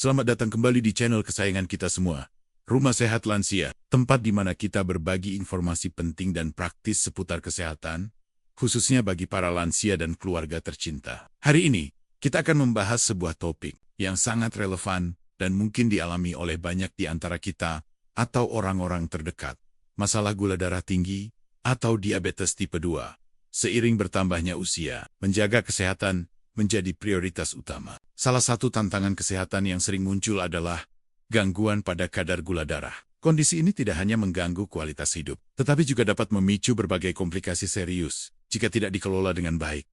Selamat datang kembali di channel kesayangan kita semua, Rumah Sehat Lansia, tempat di mana kita berbagi informasi penting dan praktis seputar kesehatan, khususnya bagi para lansia dan keluarga tercinta. Hari ini, kita akan membahas sebuah topik yang sangat relevan dan mungkin dialami oleh banyak di antara kita atau orang-orang terdekat, masalah gula darah tinggi atau diabetes tipe 2. Seiring bertambahnya usia, menjaga kesehatan menjadi prioritas utama. Salah satu tantangan kesehatan yang sering muncul adalah gangguan pada kadar gula darah. Kondisi ini tidak hanya mengganggu kualitas hidup, tetapi juga dapat memicu berbagai komplikasi serius jika tidak dikelola dengan baik.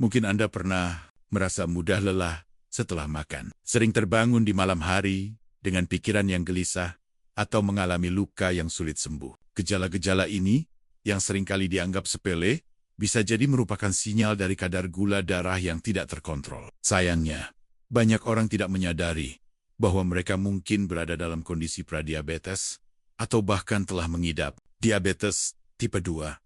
Mungkin Anda pernah merasa mudah lelah setelah makan, sering terbangun di malam hari dengan pikiran yang gelisah, atau mengalami luka yang sulit sembuh. Gejala-gejala ini, yang seringkali dianggap sepele, bisa jadi merupakan sinyal dari kadar gula darah yang tidak terkontrol. Sayangnya, banyak orang tidak menyadari bahwa mereka mungkin berada dalam kondisi pradiabetes atau bahkan telah mengidap diabetes tipe 2.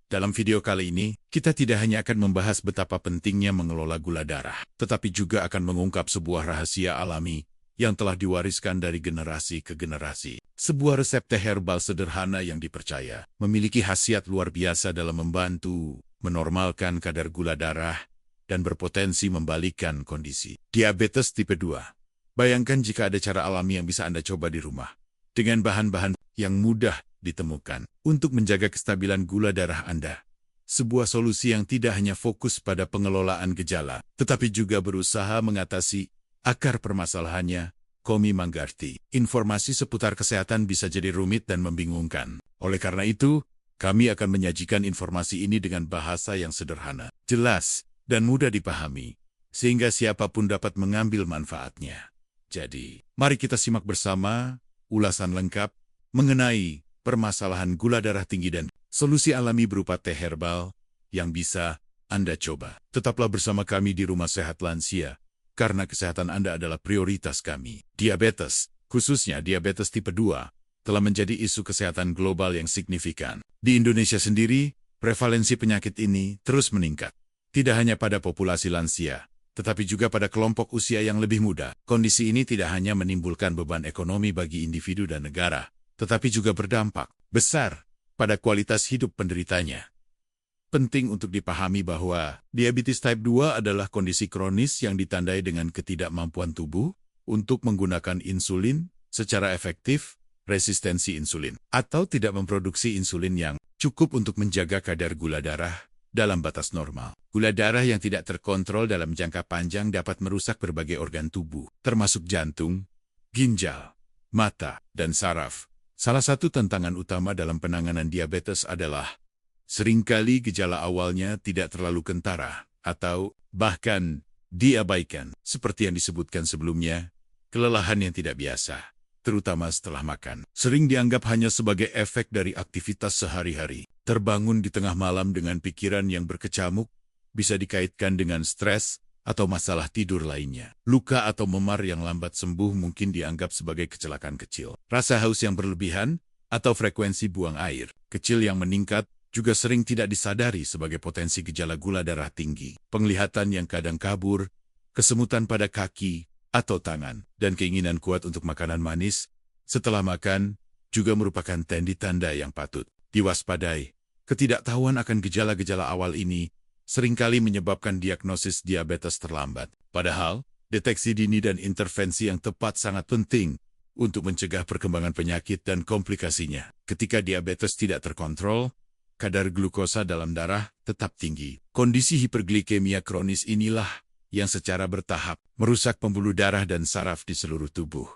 Dalam video kali ini, kita tidak hanya akan membahas betapa pentingnya mengelola gula darah, tetapi juga akan mengungkap sebuah rahasia alami yang telah diwariskan dari generasi ke generasi. Sebuah resep teh herbal sederhana yang dipercaya memiliki khasiat luar biasa dalam membantu menormalkan kadar gula darah dan berpotensi membalikkan kondisi diabetes tipe 2. Bayangkan jika ada cara alami yang bisa Anda coba di rumah, dengan bahan-bahan yang mudah ditemukan untuk menjaga kestabilan gula darah Anda. Sebuah solusi yang tidak hanya fokus pada pengelolaan gejala, tetapi juga berusaha mengatasi akar permasalahannya. Komi Manggarti. Informasi seputar kesehatan bisa jadi rumit dan membingungkan. Oleh karena itu, kami akan menyajikan informasi ini dengan bahasa yang sederhana, jelas, dan mudah dipahami, sehingga siapapun dapat mengambil manfaatnya. Jadi, mari kita simak bersama ulasan lengkap mengenai permasalahan gula darah tinggi dan solusi alami berupa teh herbal yang bisa Anda coba. Tetaplah bersama kami di Rumah Sehat Lansia, karena kesehatan Anda adalah prioritas kami. Diabetes, khususnya diabetes tipe 2, telah menjadi isu kesehatan global yang signifikan. Di Indonesia sendiri, prevalensi penyakit ini terus meningkat. Tidak hanya pada populasi lansia, tetapi juga pada kelompok usia yang lebih muda. Kondisi ini tidak hanya menimbulkan beban ekonomi bagi individu dan negara, tetapi juga berdampak besar pada kualitas hidup penderitanya. Penting untuk dipahami bahwa diabetes type 2 adalah kondisi kronis yang ditandai dengan ketidakmampuan tubuh untuk menggunakan insulin secara efektif, resistensi insulin, atau tidak memproduksi insulin yang cukup untuk menjaga kadar gula darah dalam batas normal. Gula darah yang tidak terkontrol dalam jangka panjang dapat merusak berbagai organ tubuh, termasuk jantung, ginjal, mata, dan saraf. Salah satu tantangan utama dalam penanganan diabetes adalah seringkali gejala awalnya tidak terlalu kentara, atau bahkan diabaikan, seperti yang disebutkan sebelumnya, kelelahan yang tidak biasa, terutama setelah makan. Sering dianggap hanya sebagai efek dari aktivitas sehari-hari. Terbangun di tengah malam dengan pikiran yang berkecamuk, bisa dikaitkan dengan stres atau masalah tidur lainnya. Luka atau memar yang lambat sembuh mungkin dianggap sebagai kecelakaan kecil. Rasa haus yang berlebihan atau frekuensi buang air kecil yang meningkat juga sering tidak disadari sebagai potensi gejala gula darah tinggi. Penglihatan yang kadang kabur, kesemutan pada kaki atau tangan, dan keinginan kuat untuk makanan manis setelah makan juga merupakan tanda yang patut diwaspadai. Ketidaktahuan akan gejala-gejala awal ini seringkali menyebabkan diagnosis diabetes terlambat. Padahal, deteksi dini dan intervensi yang tepat sangat penting untuk mencegah perkembangan penyakit dan komplikasinya. Ketika diabetes tidak terkontrol, kadar glukosa dalam darah tetap tinggi. Kondisi hiperglikemia kronis inilah yang secara bertahap merusak pembuluh darah dan saraf di seluruh tubuh.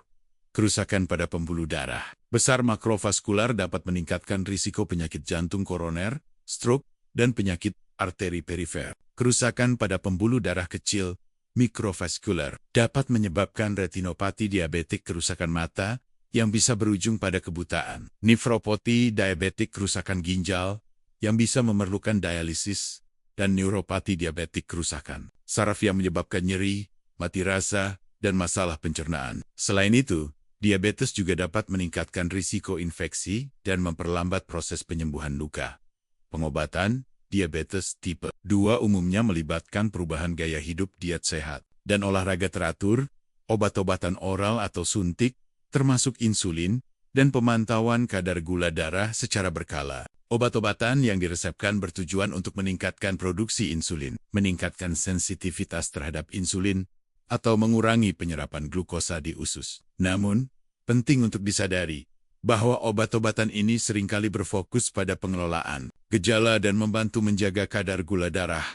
Kerusakan pada pembuluh darah besar makrovaskular dapat meningkatkan risiko penyakit jantung koroner, stroke, dan penyakit arteri perifer. Kerusakan pada pembuluh darah kecil, mikrovaskular, dapat menyebabkan retinopati diabetik, kerusakan mata, yang bisa berujung pada kebutaan. Nefropati diabetik, kerusakan ginjal, yang bisa memerlukan dialisis, dan neuropati diabetik, kerusakan saraf yang menyebabkan nyeri, mati rasa, dan masalah pencernaan. Selain itu, diabetes juga dapat meningkatkan risiko infeksi dan memperlambat proses penyembuhan luka. Pengobatan diabetes tipe 2 umumnya melibatkan perubahan gaya hidup, diet sehat, dan olahraga teratur, obat-obatan oral atau suntik, termasuk insulin, dan pemantauan kadar gula darah secara berkala. Obat-obatan yang diresepkan bertujuan untuk meningkatkan produksi insulin, meningkatkan sensitivitas terhadap insulin, atau mengurangi penyerapan glukosa di usus. Namun, penting untuk disadari bahwa obat-obatan ini seringkali berfokus pada pengelolaan gejala dan membantu menjaga kadar gula darah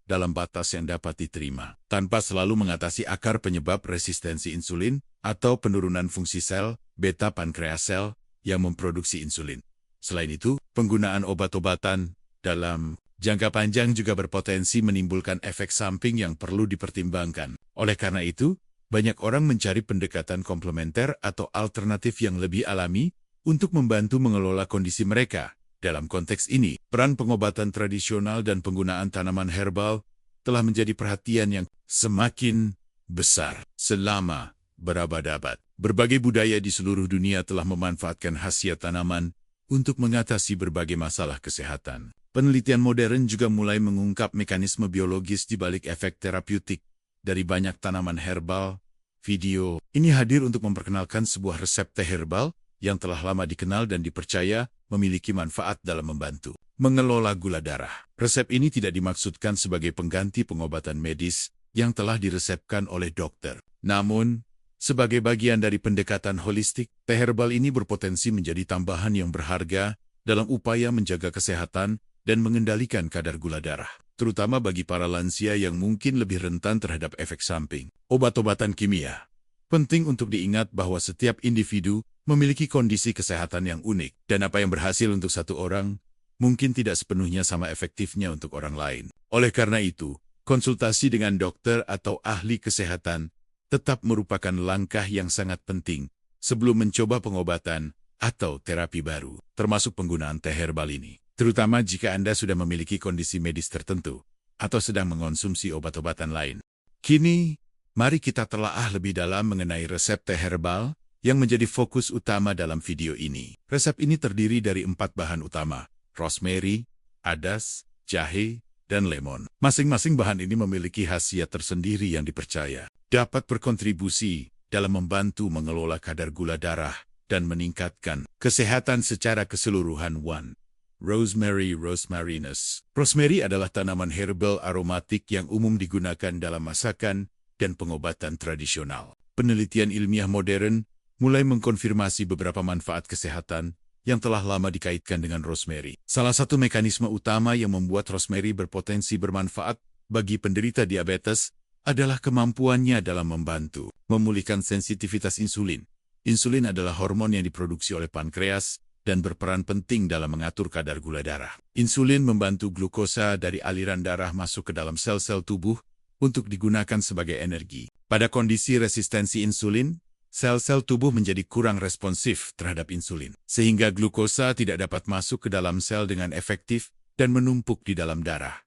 dalam batas yang dapat diterima, tanpa selalu mengatasi akar penyebab resistensi insulin atau penurunan fungsi sel beta pankreas sel yang memproduksi insulin. Selain itu, penggunaan obat-obatan dalam jangka panjang juga berpotensi menimbulkan efek samping yang perlu dipertimbangkan. Oleh karena itu, banyak orang mencari pendekatan komplementer atau alternatif yang lebih alami untuk membantu mengelola kondisi mereka. Dalam konteks ini, peran pengobatan tradisional dan penggunaan tanaman herbal telah menjadi perhatian yang semakin besar selama berabad-abad. Berbagai budaya di seluruh dunia telah memanfaatkan khasiat tanaman untuk mengatasi berbagai masalah kesehatan. Penelitian modern juga mulai mengungkap mekanisme biologis di balik efek terapeutik dari banyak tanaman herbal. Video ini hadir untuk memperkenalkan sebuah resep teh herbal yang telah lama dikenal dan dipercaya memiliki manfaat dalam membantu mengelola gula darah. Resep ini tidak dimaksudkan sebagai pengganti pengobatan medis yang telah diresepkan oleh dokter. Namun, sebagai bagian dari pendekatan holistik, teh herbal ini berpotensi menjadi tambahan yang berharga dalam upaya menjaga kesehatan dan mengendalikan kadar gula darah, terutama bagi para lansia yang mungkin lebih rentan terhadap efek samping obat-obatan kimia. Penting untuk diingat bahwa setiap individu memiliki kondisi kesehatan yang unik, dan apa yang berhasil untuk satu orang mungkin tidak sepenuhnya sama efektifnya untuk orang lain. Oleh karena itu, konsultasi dengan dokter atau ahli kesehatan tetap merupakan langkah yang sangat penting sebelum mencoba pengobatan atau terapi baru, termasuk penggunaan teh herbal ini. Terutama jika Anda sudah memiliki kondisi medis tertentu atau sedang mengonsumsi obat-obatan lain. Kini, mari kita telaah lebih dalam mengenai resep teh herbal yang menjadi fokus utama dalam video ini. Resep ini terdiri dari 4 bahan utama: rosemary, adas, jahe, dan lemon. Masing-masing bahan ini memiliki khasiat tersendiri yang dipercaya dapat berkontribusi dalam membantu mengelola kadar gula darah dan meningkatkan kesehatan secara keseluruhan. 1. Rosemary rosmarinus. Rosemary adalah tanaman herbal aromatik yang umum digunakan dalam masakan dan pengobatan tradisional. Penelitian ilmiah modern mulai mengkonfirmasi beberapa manfaat kesehatan yang telah lama dikaitkan dengan rosemary. Salah satu mekanisme utama yang membuat rosemary berpotensi bermanfaat bagi penderita diabetes adalah kemampuannya dalam membantu memulihkan sensitivitas insulin. Insulin adalah hormon yang diproduksi oleh pankreas dan berperan penting dalam mengatur kadar gula darah. Insulin membantu glukosa dari aliran darah masuk ke dalam sel-sel tubuh untuk digunakan sebagai energi. Pada kondisi resistensi insulin, sel-sel tubuh menjadi kurang responsif terhadap insulin, sehingga glukosa tidak dapat masuk ke dalam sel dengan efektif dan menumpuk di dalam darah.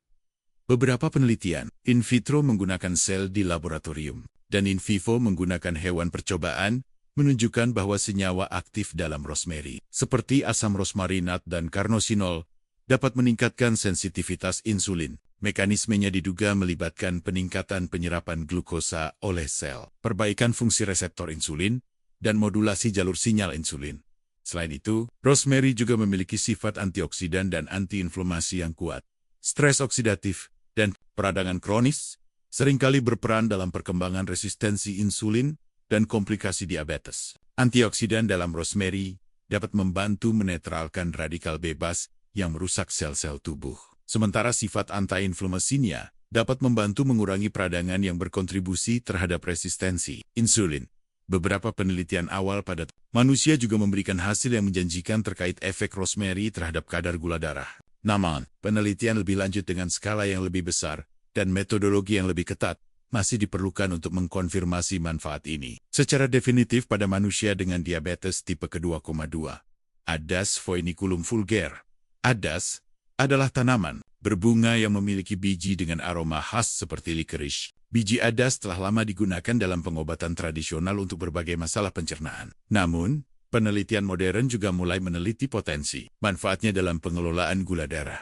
Beberapa penelitian in vitro menggunakan sel di laboratorium dan in vivo menggunakan hewan percobaan menunjukkan bahwa senyawa aktif dalam rosemary, seperti asam rosmarinat dan karnosinol, dapat meningkatkan sensitivitas insulin. Mekanismenya diduga melibatkan peningkatan penyerapan glukosa oleh sel, perbaikan fungsi reseptor insulin, dan modulasi jalur sinyal insulin. Selain itu, rosemary juga memiliki sifat antioksidan dan antiinflamasi yang kuat. Stres oksidatif dan peradangan kronis seringkali berperan dalam perkembangan resistensi insulin dan komplikasi diabetes. Antioksidan dalam rosemary dapat membantu menetralkan radikal bebas yang merusak sel-sel tubuh. Sementara sifat anti-inflamasinya dapat membantu mengurangi peradangan yang berkontribusi terhadap resistensi insulin. Beberapa penelitian awal pada manusia juga memberikan hasil yang menjanjikan terkait efek rosemary terhadap kadar gula darah. Namun, penelitian lebih lanjut dengan skala yang lebih besar dan metodologi yang lebih ketat masih diperlukan untuk mengkonfirmasi manfaat ini secara definitif pada manusia dengan diabetes tipe ke-2,2. Adas Phoenicum vulgare. Adas adalah tanaman berbunga yang memiliki biji dengan aroma khas seperti licorice. Biji adas telah lama digunakan dalam pengobatan tradisional untuk berbagai masalah pencernaan. Namun, penelitian modern juga mulai meneliti potensi manfaatnya dalam pengelolaan gula darah.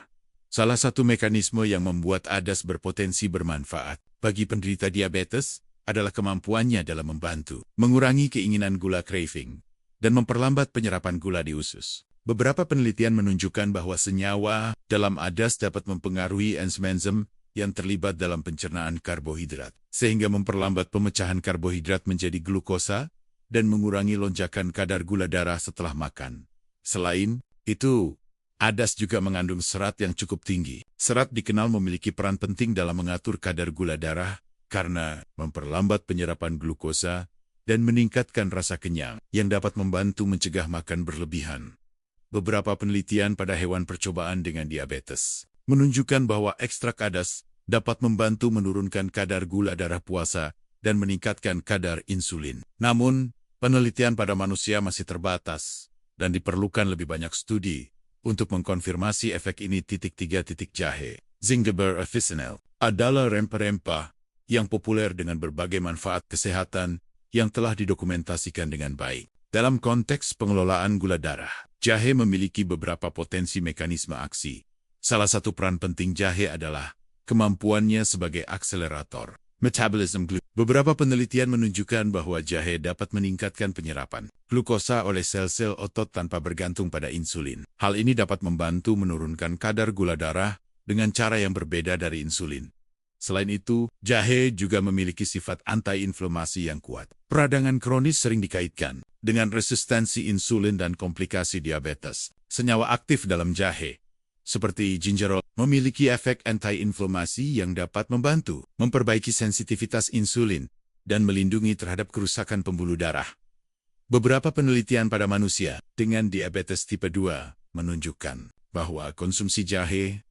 Salah satu mekanisme yang membuat adas berpotensi bermanfaat bagi penderita diabetes adalah kemampuannya dalam membantu mengurangi keinginan gula craving dan memperlambat penyerapan gula di usus. Beberapa penelitian menunjukkan bahwa senyawa dalam ADAS dapat mempengaruhi enzim yang terlibat dalam pencernaan karbohidrat, sehingga memperlambat pemecahan karbohidrat menjadi glukosa dan mengurangi lonjakan kadar gula darah setelah makan. Selain itu, ADAS juga mengandung serat yang cukup tinggi. Serat dikenal memiliki peran penting dalam mengatur kadar gula darah karena memperlambat penyerapan glukosa dan meningkatkan rasa kenyang yang dapat membantu mencegah makan berlebihan. Beberapa penelitian pada hewan percobaan dengan diabetes menunjukkan bahwa ekstrak ADAS dapat membantu menurunkan kadar gula darah puasa dan meningkatkan kadar insulin. Namun, penelitian pada manusia masih terbatas dan diperlukan lebih banyak studi untuk mengkonfirmasi efek ini. 3. Jahe, Zingiber officinale, adalah rempah-rempah yang populer dengan berbagai manfaat kesehatan yang telah didokumentasikan dengan baik. Dalam konteks pengelolaan gula darah, jahe memiliki beberapa potensi mekanisme aksi. Salah satu peran penting jahe adalah kemampuannya sebagai akselerator metabolisme glukosa. Beberapa penelitian menunjukkan bahwa jahe dapat meningkatkan penyerapan glukosa oleh sel-sel otot tanpa bergantung pada insulin. Hal ini dapat membantu menurunkan kadar gula darah dengan cara yang berbeda dari insulin. Selain itu, jahe juga memiliki sifat anti-inflamasi yang kuat. Peradangan kronis sering dikaitkan dengan resistensi insulin dan komplikasi diabetes. Senyawa aktif dalam jahe, seperti gingerol, memiliki efek anti-inflamasi yang dapat membantu memperbaiki sensitivitas insulin dan melindungi terhadap kerusakan pembuluh darah. Beberapa penelitian pada manusia dengan diabetes tipe 2 menunjukkan bahwa konsumsi jahe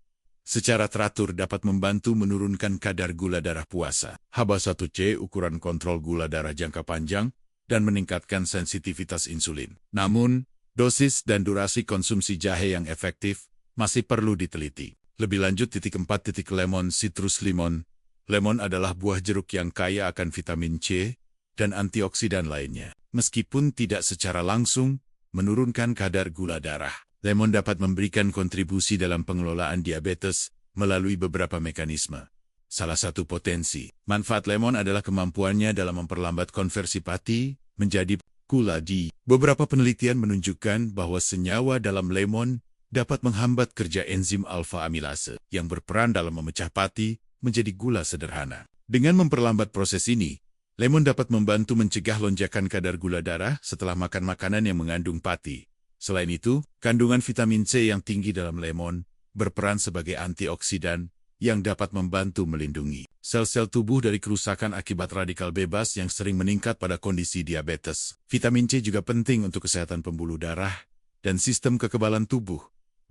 secara teratur dapat membantu menurunkan kadar gula darah puasa, HbA1c, ukuran kontrol gula darah jangka panjang, dan meningkatkan sensitivitas insulin. Namun, dosis dan durasi konsumsi jahe yang efektif masih perlu diteliti. Lebih lanjut. 4. Lemon, citrus lemon. Lemon adalah buah jeruk yang kaya akan vitamin C dan antioksidan lainnya. Meskipun tidak secara langsung menurunkan kadar gula darah, lemon dapat memberikan kontribusi dalam pengelolaan diabetes melalui beberapa mekanisme. Salah satu potensi manfaat lemon adalah kemampuannya dalam memperlambat konversi pati menjadi gula di. Beberapa penelitian menunjukkan bahwa senyawa dalam lemon dapat menghambat kerja enzim alfa amilase yang berperan dalam memecah pati menjadi gula sederhana. Dengan memperlambat proses ini, lemon dapat membantu mencegah lonjakan kadar gula darah setelah makan makanan yang mengandung pati. Selain itu, kandungan vitamin C yang tinggi dalam lemon berperan sebagai antioksidan yang dapat membantu melindungi sel-sel tubuh dari kerusakan akibat radikal bebas yang sering meningkat pada kondisi diabetes. Vitamin C juga penting untuk kesehatan pembuluh darah dan sistem kekebalan tubuh.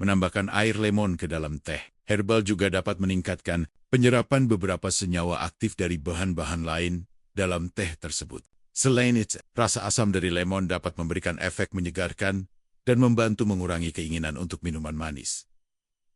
Menambahkan air lemon ke dalam teh herbal juga dapat meningkatkan penyerapan beberapa senyawa aktif dari bahan-bahan lain dalam teh tersebut. Selain itu, rasa asam dari lemon dapat memberikan efek menyegarkan dan membantu mengurangi keinginan untuk minuman manis.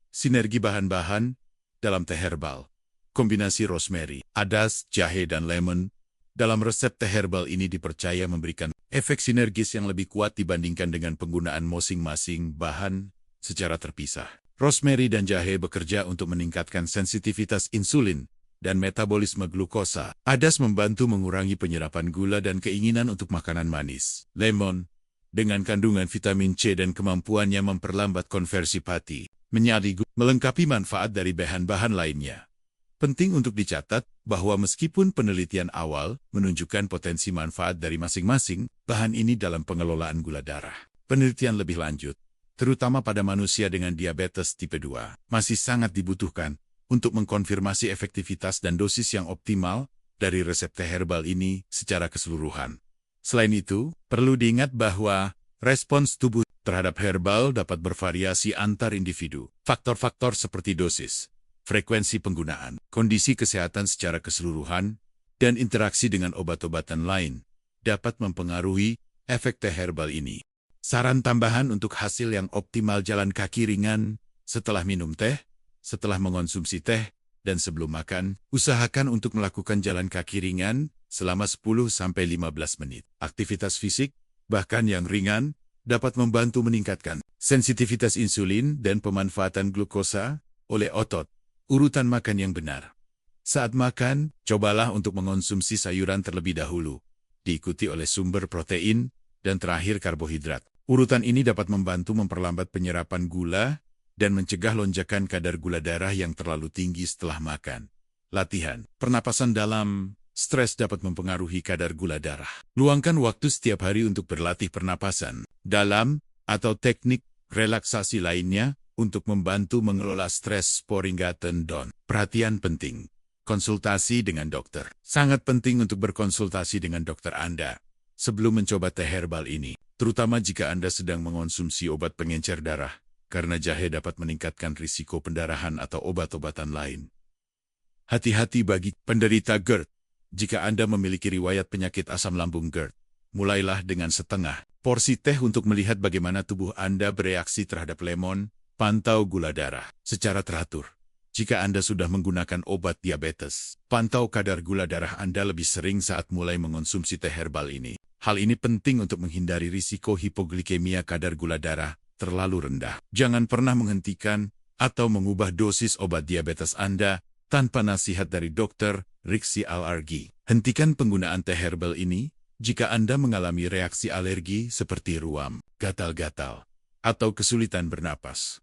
Sinergi bahan-bahan dalam teh herbal, kombinasi rosemary, ADAS, jahe, dan lemon, dalam resep teh herbal ini dipercaya memberikan efek sinergis yang lebih kuat dibandingkan dengan penggunaan masing-masing bahan secara terpisah. Rosemary dan jahe bekerja untuk meningkatkan sensitivitas insulin dan metabolisme glukosa. ADAS membantu mengurangi penyerapan gula dan keinginan untuk makanan manis. Lemon, dengan kandungan vitamin C dan kemampuannya memperlambat konversi pati menjadi gula, melengkapi manfaat dari bahan-bahan lainnya. Penting untuk dicatat bahwa meskipun penelitian awal menunjukkan potensi manfaat dari masing-masing bahan ini dalam pengelolaan gula darah, penelitian lebih lanjut, terutama pada manusia dengan diabetes tipe 2, masih sangat dibutuhkan untuk mengkonfirmasi efektivitas dan dosis yang optimal dari resep teh herbal ini secara keseluruhan. Selain itu, perlu diingat bahwa respons tubuh terhadap herbal dapat bervariasi antar individu. Faktor-faktor seperti dosis, frekuensi penggunaan, kondisi kesehatan secara keseluruhan, dan interaksi dengan obat-obatan lain dapat mempengaruhi efek teh herbal ini. Saran tambahan untuk hasil yang optimal: jalan kaki ringan setelah minum teh, setelah mengonsumsi teh, dan sebelum makan. Usahakan untuk melakukan jalan kaki ringan selama 10-15 menit. Aktivitas fisik, bahkan yang ringan, dapat membantu meningkatkan sensitivitas insulin dan pemanfaatan glukosa oleh otot. Urutan makan yang benar Saat makan, cobalah untuk mengonsumsi sayuran terlebih dahulu, diikuti oleh sumber protein, dan terakhir karbohidrat. Urutan ini dapat membantu memperlambat penyerapan gula dan mencegah lonjakan kadar gula darah yang terlalu tinggi setelah makan. Latihan. Pernapasan dalam stres dapat mempengaruhi kadar gula darah. Luangkan waktu setiap hari untuk berlatih pernapasan dalam atau teknik relaksasi lainnya untuk membantu mengelola stres Sporingaten Don. Perhatian penting. Konsultasi dengan dokter. Sangat penting untuk berkonsultasi dengan dokter Anda sebelum mencoba teh herbal ini, terutama jika Anda sedang mengonsumsi obat pengencer darah, karena jahe dapat meningkatkan risiko pendarahan atau obat-obatan lain. Hati-hati bagi penderita GERD. Jika Anda memiliki riwayat penyakit asam lambung GERD, mulailah dengan setengah porsi teh untuk melihat bagaimana tubuh Anda bereaksi terhadap lemon. Pantau gula darah secara teratur. Jika Anda sudah menggunakan obat diabetes, pantau kadar gula darah Anda lebih sering saat mulai mengonsumsi teh herbal ini. Hal ini penting untuk menghindari risiko hipoglikemia kadar gula darah terlalu rendah. Jangan pernah menghentikan atau mengubah dosis obat diabetes Anda tanpa nasihat dari dokter Riksi Alergi. Hentikan penggunaan teh herbal ini jika Anda mengalami reaksi alergi seperti ruam, gatal-gatal, atau kesulitan bernapas.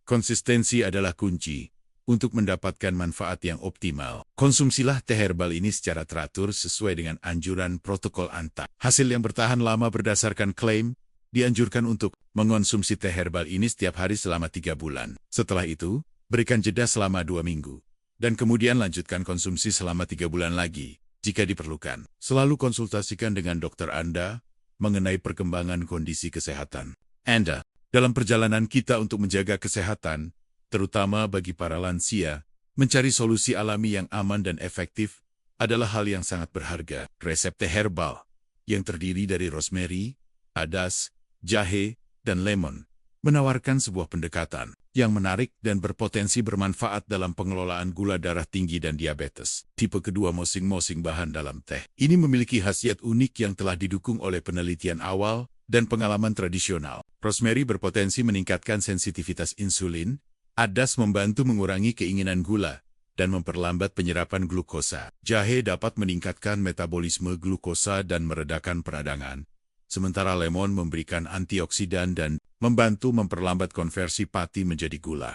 Konsistensi adalah kunci untuk mendapatkan manfaat yang optimal. Konsumsilah teh herbal ini secara teratur sesuai dengan anjuran protokol ANTA. Hasil yang bertahan lama berdasarkan klaim, dianjurkan untuk mengonsumsi teh herbal ini setiap hari selama 3 bulan. Setelah itu, berikan jeda selama 2 minggu. Dan kemudian lanjutkan konsumsi selama 3 bulan lagi, jika diperlukan. Selalu konsultasikan dengan dokter Anda mengenai perkembangan kondisi kesehatan Anda. Dalam perjalanan kita untuk menjaga kesehatan, terutama bagi para lansia, mencari solusi alami yang aman dan efektif adalah hal yang sangat berharga. Resep teh herbal yang terdiri dari rosemary, adas, jahe, dan lemon menawarkan sebuah pendekatan yang menarik dan berpotensi bermanfaat dalam pengelolaan gula darah tinggi dan diabetes. Tipe kedua masing-masing bahan dalam teh ini memiliki khasiat unik yang telah didukung oleh penelitian awal dan pengalaman tradisional. Rosemary berpotensi meningkatkan sensitivitas insulin, adas membantu mengurangi keinginan gula dan memperlambat penyerapan glukosa. Jahe dapat meningkatkan metabolisme glukosa dan meredakan peradangan, sementara lemon memberikan antioksidan dan membantu memperlambat konversi pati menjadi gula.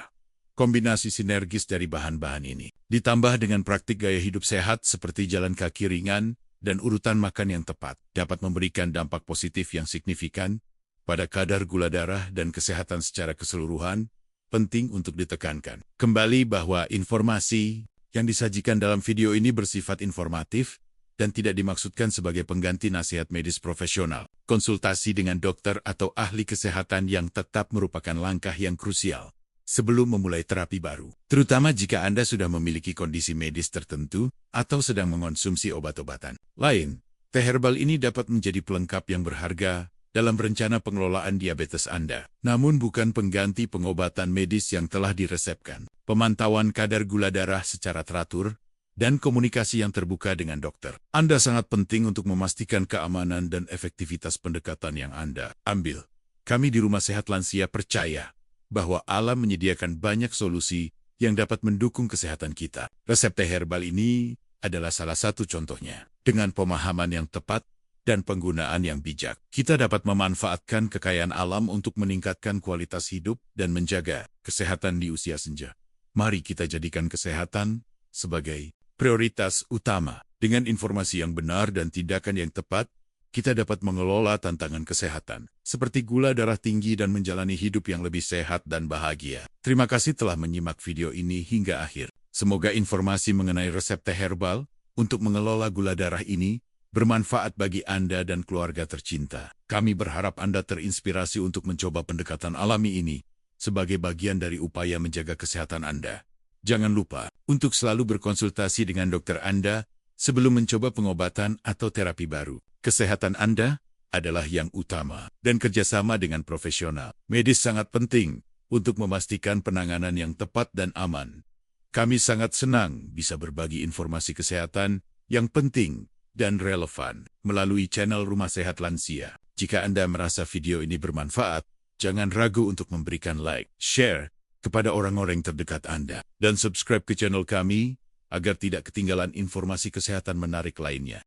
Kombinasi sinergis dari bahan-bahan ini, ditambah dengan praktik gaya hidup sehat seperti jalan kaki ringan dan urutan makan yang tepat, dapat memberikan dampak positif yang signifikan pada kadar gula darah dan kesehatan secara keseluruhan. Penting untuk ditekankan kembali bahwa informasi yang disajikan dalam video ini bersifat informatif dan tidak dimaksudkan sebagai pengganti nasihat medis profesional. Konsultasi dengan dokter atau ahli kesehatan yang tetap merupakan langkah yang krusial sebelum memulai terapi baru, terutama jika Anda sudah memiliki kondisi medis tertentu atau sedang mengonsumsi obat-obatan lain. Teh herbal ini dapat menjadi pelengkap yang berharga dalam rencana pengelolaan diabetes Anda, namun bukan pengganti pengobatan medis yang telah diresepkan. Pemantauan kadar gula darah secara teratur dan komunikasi yang terbuka dengan dokter Anda sangat penting untuk memastikan keamanan dan efektivitas pendekatan yang Anda ambil. Kami di Rumah Sehat Lansia percaya bahwa alam menyediakan banyak solusi yang dapat mendukung kesehatan kita. Resep teh herbal ini adalah salah satu contohnya. Dengan pemahaman yang tepat dan penggunaan yang bijak, kita dapat memanfaatkan kekayaan alam untuk meningkatkan kualitas hidup dan menjaga kesehatan di usia senja. Mari kita jadikan kesehatan sebagai prioritas utama. Dengan informasi yang benar dan tindakan yang tepat, kita dapat mengelola tantangan kesehatan, seperti gula darah tinggi dan menjalani hidup yang lebih sehat dan bahagia. Terima kasih telah menyimak video ini hingga akhir. Semoga informasi mengenai resep teh herbal untuk mengelola gula darah ini bermanfaat bagi Anda dan keluarga tercinta. Kami berharap Anda terinspirasi untuk mencoba pendekatan alami ini sebagai bagian dari upaya menjaga kesehatan Anda. Jangan lupa untuk selalu berkonsultasi dengan dokter Anda sebelum mencoba pengobatan atau terapi baru. Kesehatan Anda adalah yang utama, dan kerjasama dengan profesional medis sangat penting untuk memastikan penanganan yang tepat dan aman. Kami sangat senang bisa berbagi informasi kesehatan yang penting dan relevan melalui channel Rumah Sehat Lansia. Jika Anda merasa video ini bermanfaat, jangan ragu untuk memberikan like, share kepada orang-orang terdekat Anda, dan subscribe ke channel kami agar tidak ketinggalan informasi kesehatan menarik lainnya.